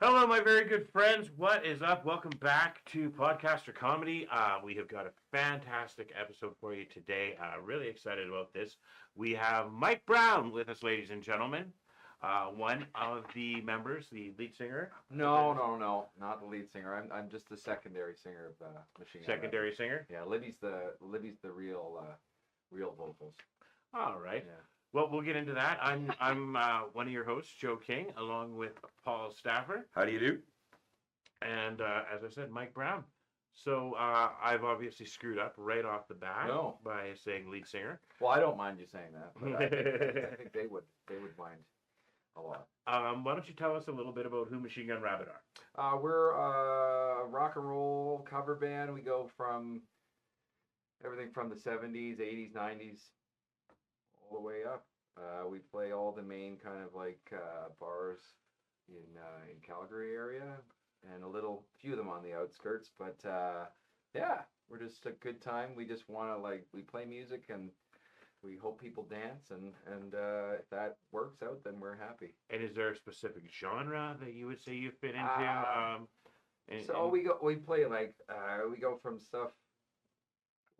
Hello, my very good friends. What is up? Welcome back to Podcaster Comedy. We have got a fantastic episode for you today. Really excited about this. We have Mike Brown with us, ladies and gentlemen. One of the members, the lead singer. No, not the lead singer. I'm just the secondary singer of Machine Gun Secondary Rapper. singer. Yeah, Libby's the real vocals. All right. Yeah. Well, we'll get into that. I'm one of your hosts, Joe King, along with Paul Stapfer. How do you do? And as I said, Mike Brown. So I've obviously screwed up right off the bat by saying lead singer. Well, I don't mind you saying that, but I think they would mind a lot. Why don't you tell us a little bit about who Machine Gun Rabbit are? We're a rock and roll cover band. We go from everything from the 70s, 80s, 90s, all the way up. We play all the main kind of like bars in Calgary area, and few of them on the outskirts. But yeah, we're just a good time. We just want to we play music and we hope people dance, and if that works out, then we're happy. And is there a specific genre that you would say you fit into? We play we go from stuff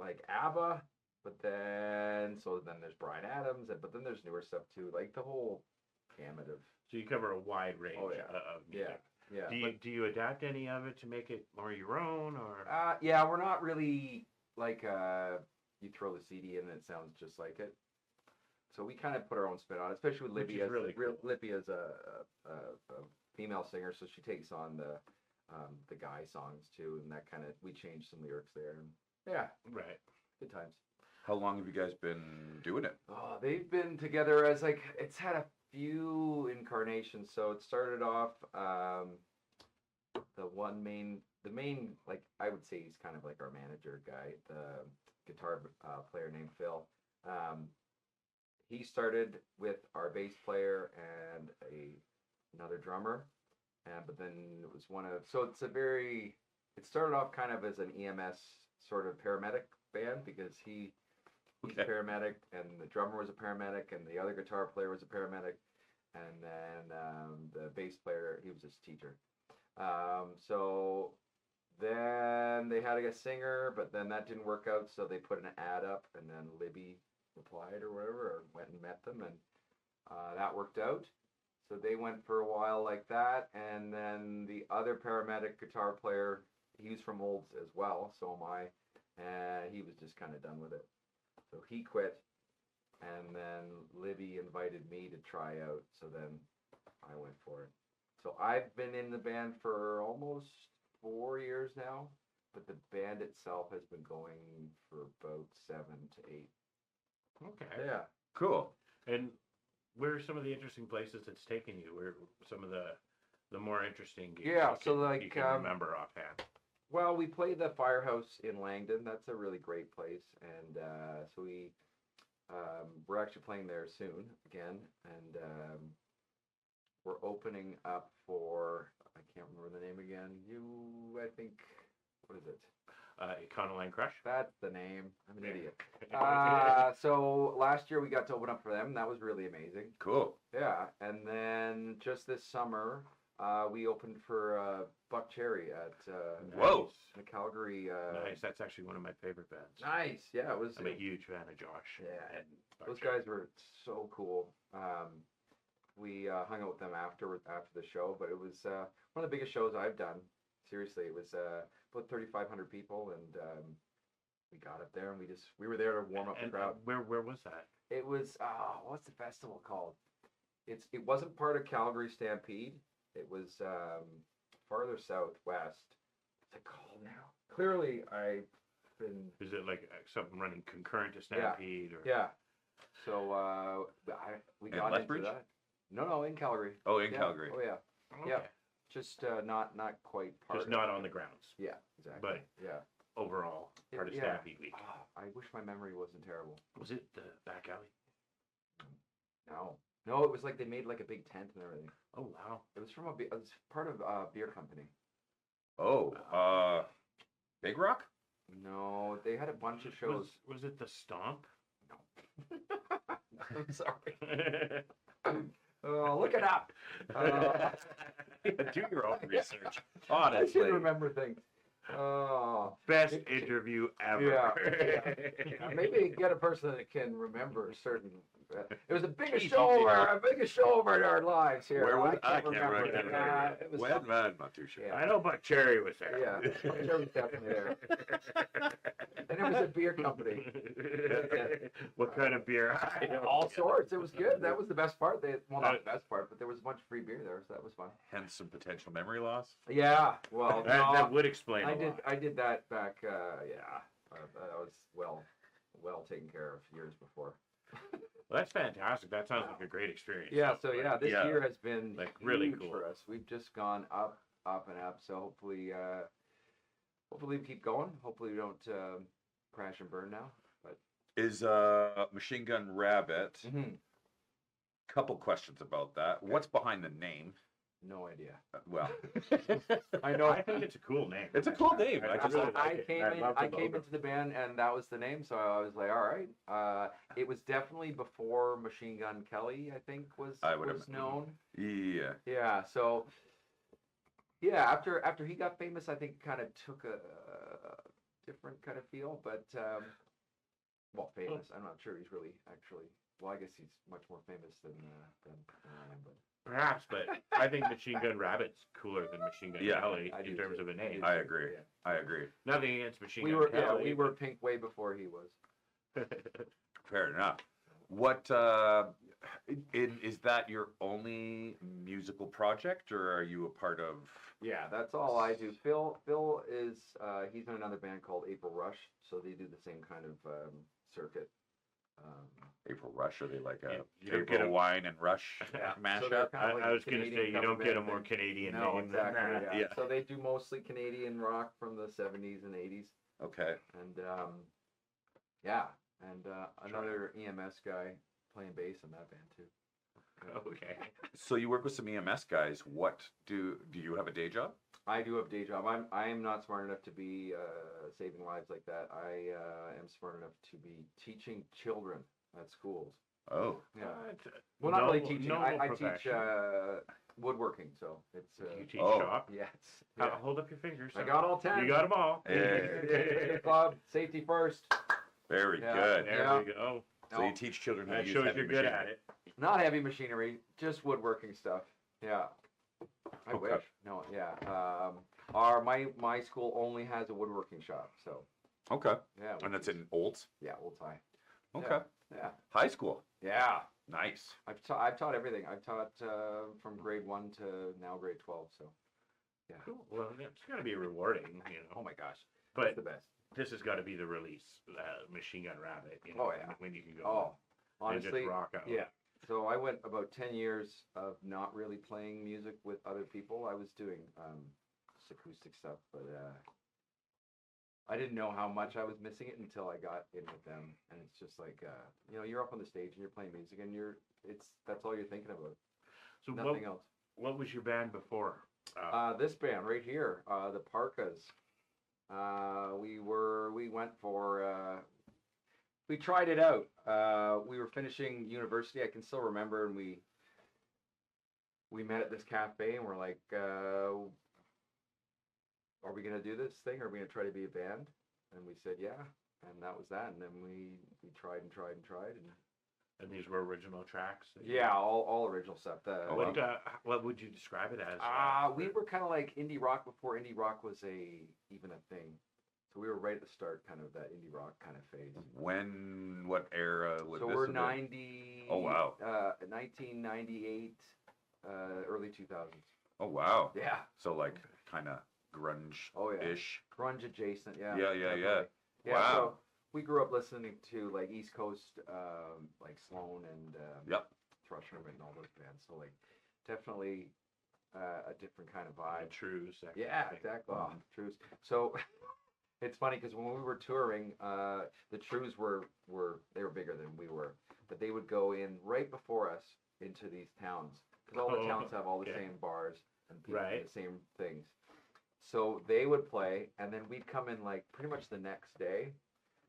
like ABBA, but then there's Bryan Adams, but then there's newer stuff too, like the whole gamut of. So you cover a wide range of music. Yeah. Do you adapt any of it to make it more your own, or? Yeah, we're not really like you throw the CD in and it sounds just like it. So we kind of put our own spin on it, especially with Libby. Libby is a female singer, so she takes on the guy songs too, and that kind of we change some lyrics there. And yeah, right. Good times. How long have you guys been doing it? Oh, they've been together as it's had a few incarnations. So it started off the main I would say he's kind of like our manager guy, the guitar player named Phil. He started with our bass player and another drummer, but then it was it started off kind of as an EMS sort of paramedic band, because he's a paramedic and the drummer was a paramedic and the other guitar player was a paramedic, and then the bass player, he was his teacher. So then they had a singer, but then that didn't work out, so they put an ad up, and then Libby replied or whatever, or went and met them, and that worked out. So they went for a while like that, and then the other paramedic guitar player, he was from Olds as well, so am I, and he was just kind of done with it. So he quit, and then Libby invited me to try out, so then I went for it. So I've been in the band for almost 4 years now, but the band itself has been going for about 7 to 8. Okay. Yeah. Cool. And where are some of the interesting places it's taken you? Where some of the more interesting gigs you can remember offhand? Well, we play the Firehouse in Langdon. That's a really great place, and so we're actually playing there soon again, and we're opening up for, I can't remember the name again. I think, what is it? Econoline Crush? That's the name. I'm an idiot. So last year we got to open up for them. That was really amazing. Cool. Yeah, and then just this summer we opened for Buck Cherry at the Calgary. Nice. That's actually one of my favorite bands. Nice. Yeah, it was. I'm a huge fan of Josh. Yeah, and those guys were so cool. We hung out with them after the show, but it was one of the biggest shows I've done. Seriously, it was about 3,500 people, and we got up there and we were there to warm up the crowd. Where was that? It was what's the festival called? It wasn't part of Calgary Stampede. It was farther southwest. What's it called now? Clearly, I've been. Is it like something running concurrent to Stampede? Yeah. Yeah. So we got into that. No, in Calgary. Oh, in Calgary. Oh, yeah. Okay. Yeah. Just not quite part. Just not on the grounds. Yeah, exactly. But yeah, overall part of Stampede Week. I wish my memory wasn't terrible. Was it the back alley? No, it was like they made like a big tent and everything. Oh wow! It was it was part of a beer company. Oh, Big Rock? No, they had a bunch of shows. Was it the Stomp? No. I'm sorry. Look it up. Do your own research. I Honestly. should remember things. Oh, Best interview ever. yeah. Maybe get a person that can remember certain. It was the biggest Jeez, show you our biggest show of our lives here. Where was I can't remember. It was When? something. I'm not too sure. Yeah. I know Buck Cherry was there. Yeah, Jerry was definitely there. And it was a beer company. What kind of beer? I don't All know. sorts. It was good. That was the best part. Well, not the best part, but there was a bunch of free beer there, so that was fun. Hence some potential memory loss. Yeah. Well, That would explain. I a did. lot. I did that back. I was well taken care of years before. Well, that's fantastic. That sounds like a great experience. Yeah. So yeah, this Yeah. year has been Like, really huge cool. for us. We've just gone up and up. So hopefully we keep going. Hopefully we don't crash and burn now. But Is Machine Gun Rabbit? Couple questions about that. What's behind the name? no idea. Well, I know. I think it's a cool name. it's a cool name. I I just really like it. I love the I came logo. into the band and that was the name, so I was like, all right. It was definitely before Machine Gun Kelly, I think, was known. Yeah. Yeah. So yeah, after he got famous, I think kind of took a different kind of feel, but well, famous. I'm not sure he's really actually. Well, I guess he's much more famous than I am, but. Perhaps, but I think Machine Gun Rabbit's cooler than Machine Gun Yeah, Kelly I in do terms too. of a name. I agree. Yeah. I agree. Nothing against Machine We Gun were Kelly. we were Pink way before he was. Fair enough. What is that your only musical project, or are you a part of? Yeah, that's all I do. Phil is he's in another band called April Rush, so they do the same kind of circuit. April Rush? Are they like a You don't get April a- Wine and Rush Yeah, so mashup? they're kind of like I a was going to Canadian say, you cover don't get a band more thing. Canadian No, name exactly. than that. Yeah. Yeah. So they do mostly Canadian rock from the 70s and 80s, Okay. and another EMS guy playing bass in that band too. Okay. So you work with some EMS guys. What do you have a day job? I do have a day job. I am not smart enough to be saving lives like that. I am smart enough to be teaching children at schools. Oh. Yeah. Well, not really teaching. noble I teach profession. woodworking, so it's You teach Oh. shop. yeah. It's, Hold up your fingers. I got all 10. You got them all. Hey. Club safety first. Very Yeah. good. There Yeah. we go. So you teach children how to That use shows heavy you're good machinery. at it. Not heavy machinery, just woodworking stuff. Yeah. I Okay. wish. No, yeah. My school only has a woodworking shop, so Okay. yeah. And that's in Olds. Yeah, Old Tie. Okay. Yeah. High school. Yeah. Nice. I've taught everything. I've taught from grade 1 to now grade 12. So yeah. Cool. Well, it's got to be rewarding, you Oh know. my gosh, But that's the best. this has got to be the release, Machine Gun Rabbit. You know, Oh, yeah. when you can go Oh, and honestly, just rock out. yeah. So I went about 10 years of not really playing music with other people. I was doing just acoustic stuff, but I didn't know how much I was missing it until I got in with them. And it's just like, you're up on the stage and you're playing music and that's all you're thinking about. So Nothing else. what was your band before? This band right here, the Parkas. We tried it out. We were finishing university. I can still remember, and we met at this cafe, and we're like, "Are we gonna do this thing? Are we gonna try to be a band?" And we said, "Yeah," and that was that. And then we tried and tried and tried, And these were original tracks? yeah, all original stuff. What would you describe it as? We were kind of like indie rock before indie rock was even a thing. So we were right at the start, kind of that indie rock kind of phase. What era would So this we're have been? 90. Oh, wow. 1998, early 2000s. Oh, wow. Yeah. So like kind of grunge-ish. Oh yeah. Grunge adjacent. Yeah. Yeah. definitely. Yeah. Wow. So we grew up listening to like East Coast, like Sloan and Yep. Thrush Hermit and all those bands. So like definitely a different kind of vibe. Trues. that kind Yeah, of thing. exactly. Oh, Trues. So it's funny because when we were touring, the Trues were bigger than we were, but they would go in right before us into these towns because all the towns have all the okay. same bars and people do Right. the same things. So they would play, and then we'd come in like pretty much the next day,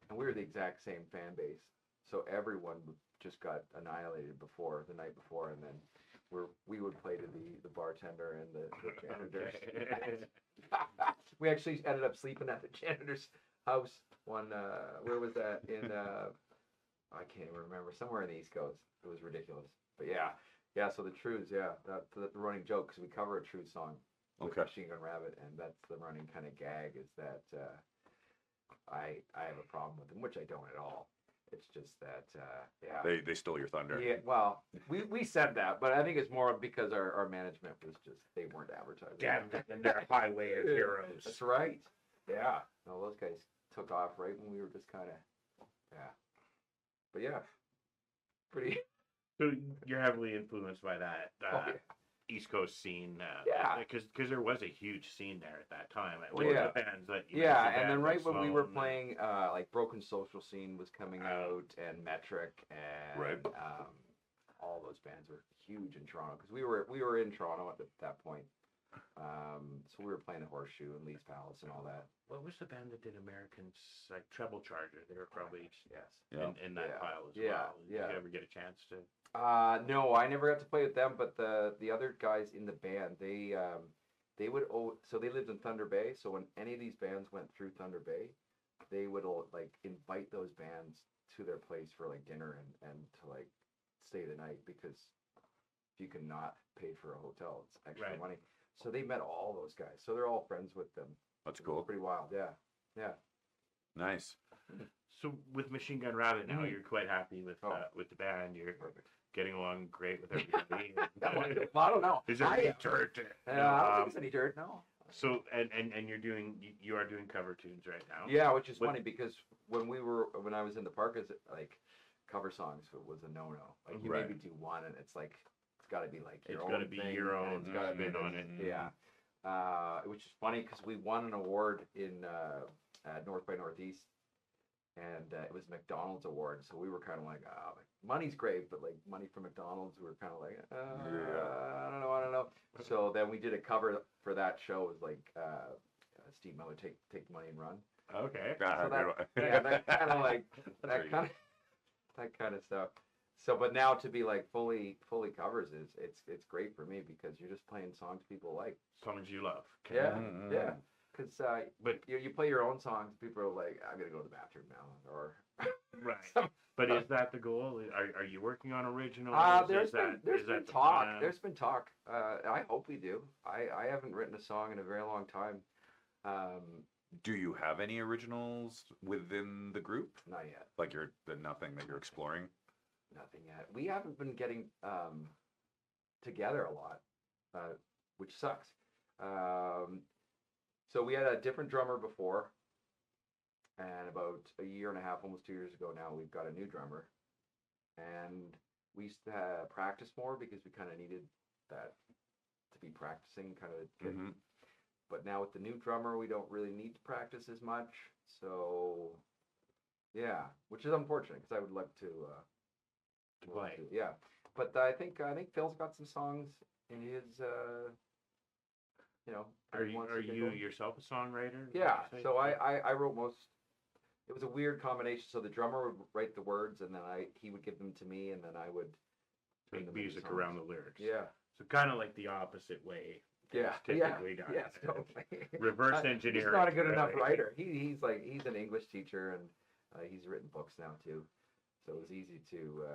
and we were the exact same fan base. So everyone just got annihilated the night before, and then we would play to the bartender and the janitors. Okay. We actually ended up sleeping at the janitor's house one. Where was that? In I can't even remember. Somewhere in the East Coast. It was ridiculous. But yeah. So the Trues, that's the running joke because we cover a Trues song with Okay. Machine Gun Rabbit, and that's the running kind of gag is that I have a problem with them, which I don't at all. It's just that They stole your thunder. yeah. Well, we said that, but I think it's more because our management was just they weren't advertising. Damn it, and their highway of heroes. That's right. Yeah. No, those guys took off right when we were just kind of But yeah, pretty. So you're heavily influenced by that Oh, yeah. East Coast scene. Yeah. Because there was a huge scene there at that time. Well, yeah. The bands that you Yeah, mentioned, and then bands right like when we were Sloan playing, like Broken Social Scene was coming out, and Metric, and Right. all those bands were huge in Toronto because we were in Toronto at that point. So we were playing the Horseshoe and Lee's Palace and all that. What was the band that did Americans like Treble Charger? They were probably Yes. Yeah. in that Yeah. pile as Yeah. well. Did Yeah. you ever get a chance to? No, I never got to play with them, but the other guys in the band, they would so they lived in Thunder Bay, so when any of these bands went through Thunder Bay, they would like invite those bands to their place for like dinner and to like stay the night because you cannot pay for a hotel, it's extra Right. money. So they met all those guys, so they're all friends with them. That's It's cool. pretty wild. Yeah. Nice. So with Machine Gun Rabbit now, Mhm. you're quite happy with Oh. the band. You're Perfect. getting along great with everybody. Well, I don't know. Is there I any am. dirt? I don't think it's any dirt. No. So and you are doing cover tunes right now. Yeah, which is What- funny because when I was in the park, is like cover songs was a no. Like you Right. maybe do one, and it's like it's got to be like your It's own gotta be thing, your and own It's got to be spin on it. Yeah. Which is funny because we won an award in North by Northeast, and it was McDonald's award. So we were kind of like, like, money's great, but like money from McDonald's, we were kind of like, I don't know. So then we did a cover for that show. It was like Steve Miller, take the money and run. Okay. So that kind of like that kind of stuff. So, but now to be like fully covers it's great for me because you're just playing songs people like. Songs you love. Yeah, Mhm. yeah. Because But you play your own songs, people are like, I'm gonna go to the bathroom now, or right. But is that the goal? Are you working on originals? there's Is been that- there's is been that the talk. plan? There's been talk. I hope we do. I haven't written a song in a very long time. Do you have any originals within the group? Not yet. Like nothing that you're exploring? Nothing yet. We haven't been getting together a lot, which sucks. So we had a different drummer before, and about a year and a half, almost 2 years ago now, we've got a new drummer, and we used to practice more because we kind of needed that to be practicing kind of kid. Mhm. But now with the new drummer, we don't really need to practice as much. So yeah, which is unfortunate because I would love to play. Yeah, but I think Phil's got some songs in his Are that he wants to get you going. yourself a songwriter? Yeah, Would you say? so I wrote most. It was a weird combination. So the drummer would write the words, and then he would give them to me, and then I would turn Make them into music songs. around the lyrics. Yeah, So kind of like the opposite way. yeah, it's typically done. Yes, totally. Reverse He's engineering. not a good enough really. writer. He's an English teacher, and he's written books now too. So it was easy to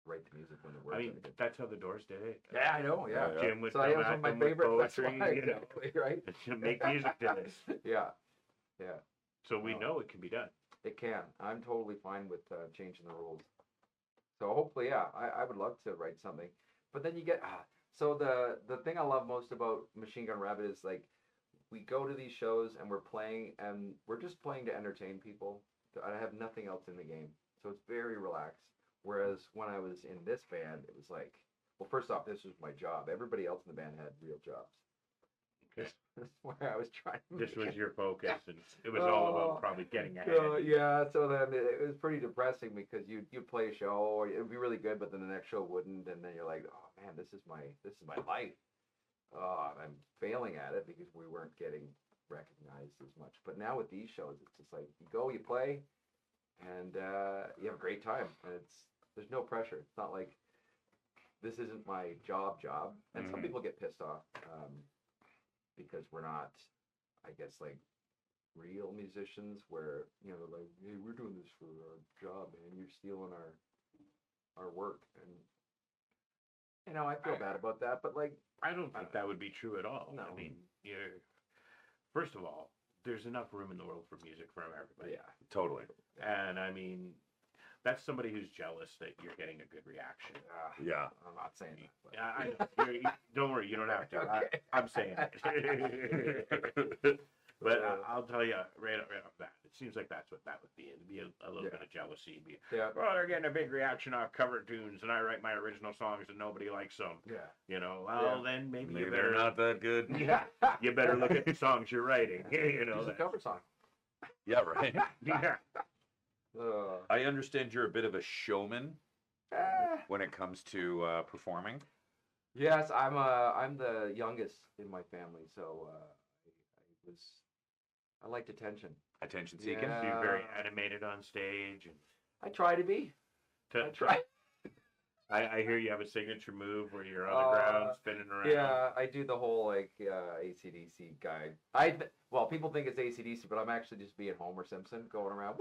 write the music when the words. I mean, are good. that's how the Doors did it. Yeah, I know. Yeah. Yeah. Jim would So come that was at one of my them with favorites. poetry, That's why, you know, exactly, right? and make music to this. Yeah, So we Oh. know it can be done. it can. I'm totally fine with changing the rules. So hopefully, yeah, I would love to write something. But then you get so the thing I love most about Machine Gun Rabbit is like we go to these shows and we're playing and we're just playing to entertain people. I have nothing else in the game, so it's very relaxed. Whereas when I was in this band, it was like, well, first off, this was my job. Everybody else in the band had real jobs. Okay. This is where I was trying to This make was it. your focus, and it was all Oh. about probably getting ahead. So yeah, so then it was pretty depressing because you play a show, it would be really good, but then the next show wouldn't, and then you're like, oh man, this is my life. Oh, I'm failing at it because we weren't getting recognized as much. But now with these shows, it's just like you go, you play, and you have a great time, and there's no pressure. It's not like this isn't my job, and some Mhm. people get pissed off because we're not, I guess, like real musicians. Where they're like, hey, we're doing this for our job, man. You're stealing our work, and I feel bad about that. But like, I don't think that would be true at all. No. I mean, first of all, there's enough room in the world for music for everybody. yeah, Totally. And I mean, that's somebody who's jealous that you're getting a good reaction. Yeah. I'm not saying that. But. Yeah, I know. Don't worry, you don't have to. Okay. I'm saying it. But I'll tell you right off that, it seems like that's what that would be. It'd be a little bit of jealousy. Yeah. Well, they're getting a big reaction off cover tunes, and I write my original songs, and nobody likes them. Yeah. Well, then maybe you They're better not that good. Yeah. you better look at the songs you're writing. It's a cover song. Yeah, right. Yeah. I understand you're a bit of a showman Eh. when it comes to performing. Yes, I'm the youngest in my family, so I liked attention. Attention seeking. Yeah. So you're very animated on stage, and I try to be. I to, try. I hear you have a signature move where you're on the ground spinning around. Yeah, I do the whole like AC/DC guy. Well, people think it's AC/DC, but I'm actually just being Homer Simpson going around.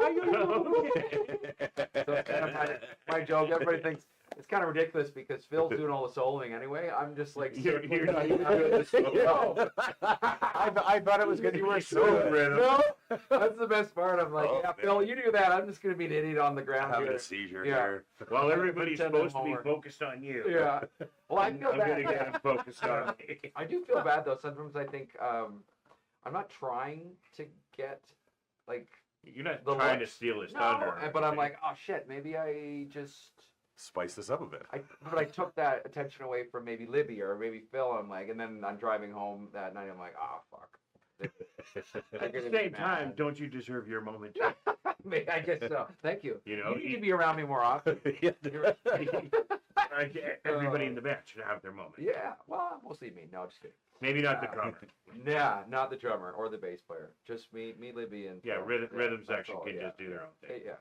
So it's kind of my joke. Everybody thinks it's kind of ridiculous because Phil's doing all the soloing anyway. I'm just like You're not even doing the solo. No. I thought it was because you were so rhythm. No, that's the best part. I'm like, Oh, yeah, man. Phil, you do that. I'm just gonna be an idiot on the ground Having here. a seizure Yeah. here. Well, everybody's Pretend supposed to be Homer. focused on you. Yeah. Well, I feel I'm gonna get bad. them focused on me. I do feel bad though. Sometimes I think I'm not trying to get like You're not The trying look- to steal his no, thunder. or but I'm anything. like, oh shit, maybe I just Spice this up a bit. but I took that attention away from maybe Libby or maybe Phil. I'm like, and then I'm driving home that night. I'm like, oh fuck. At the same time, don't you deserve your moment too? I guess so. Thank you. You know, You need to be around me more often. everybody in the band should have their moment. Yeah, well, mostly me. No, just kidding. Maybe not the drummer. Yeah, not the drummer or the bass player. Just me, Libby, and Yeah, Phil. rhythm that's section all, can yeah. just do their own thing. Yeah.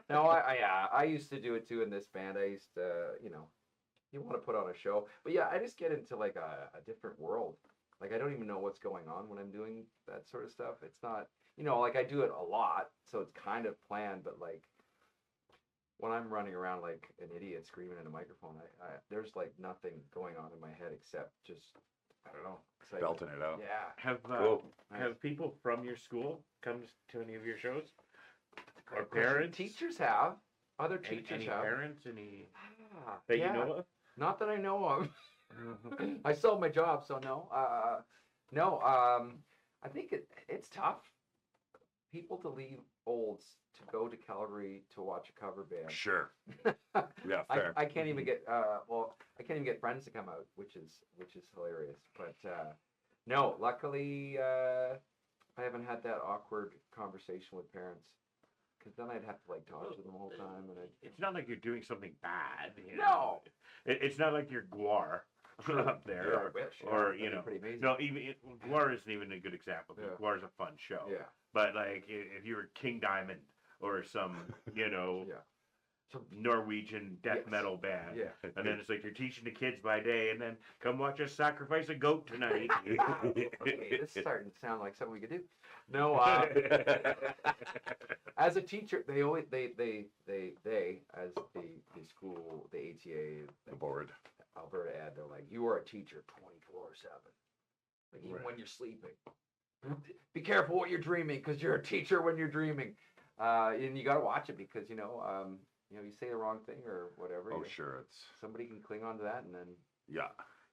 No, I used to do it too in this band. I used to, you want to put on a show, but yeah, I just get into like a different world. Like I don't even know what's going on when I'm doing that sort of stuff. It's not, like I do it a lot, so it's kind of planned, but like when I'm running around like an idiot screaming in a microphone, I there's like nothing going on in my head except just, I don't know, excitement. Belting it out. Yeah. Cool. Have people from your school come to any of your shows? Or Great question. parents? Teachers have. Other Any, teachers any have. parents? Any Ah, that yeah. you know of? Not that I know of. I sold my job, so no. No. I think it's tough. People to leave Olds to go to Calgary to watch a cover band. Sure. Yeah, fair. I can't even get I can't even get friends to come out, which is hilarious. But no, luckily I haven't had that awkward conversation with parents. Because then I'd have to like talk to them the whole time, and It's not like you're doing something bad. No. It's not like you're Guar up there, Yeah, I wish, yeah, or that'd be pretty amazing. no, even Guar isn't even a good example. Because Yeah. Guar's a fun show. Yeah. But like if you were King Diamond or some Yeah. So Norwegian death Yes. metal band, yeah. and then it's like you're teaching the kids by day, and then come watch us sacrifice a goat tonight. Okay, this is starting to sound like something we could do. No, as a teacher, they always they as the school, the ATA, The board. Alberta Ed, they're like, you are a teacher 24/7, like even Right. when you're sleeping. Be careful what you're dreaming, because you're a teacher when you're dreaming, and you got to watch it because you say the wrong thing or whatever. Oh, sure. It's Somebody can cling on to that, and then yeah.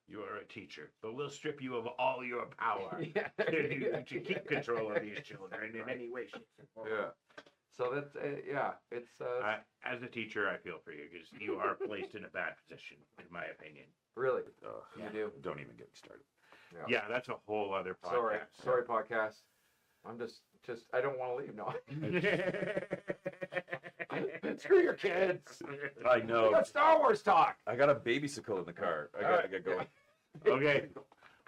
You are a teacher, but we'll strip you of all your power yeah, to keep control of these children in any way, shape, or form. Yeah. So that's it's As a teacher, I feel for you because you are placed in a bad position, in my opinion. really Ugh, you do. Don't even get me started. Yeah, that's a whole other podcast. Sorry, podcast. I'm just I don't want to leave. No. Screw your kids. I We know. got Star Wars talk. I got a babysicle in the car. I gotta get going. Okay.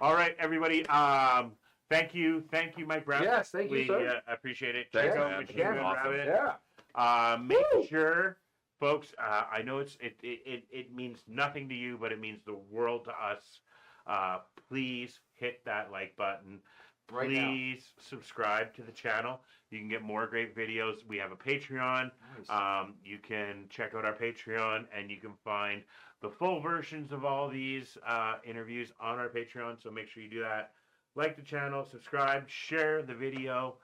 All right, everybody. Thank you, Mike Brown. Yes, thank you, we sir. appreciate it. Thanks, Check out man. Machine Yeah, Gun awesome. Rabbit. Yeah. Make sure folks, I know it means nothing to you, but it means the world to us. Please hit that like button. Right now. Please subscribe to the channel. You can get more great videos. We have a Patreon. Nice. You can check out our Patreon, and you can find the full versions of all these interviews on our Patreon. So make sure you do that. Like the channel, subscribe, share the video,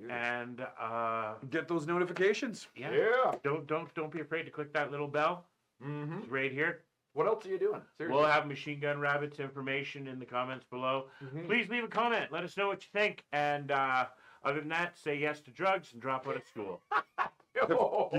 and Get those notifications. yeah, Yeah. don't be afraid to click that little bell. Mm-hmm. It's right here. What else are you doing? Seriously. We'll have Machine Gun Rabbit's information in the comments below. Mhm. Please leave a comment. Let us know what you think. And other than that, say yes to drugs and drop out of school. Oh.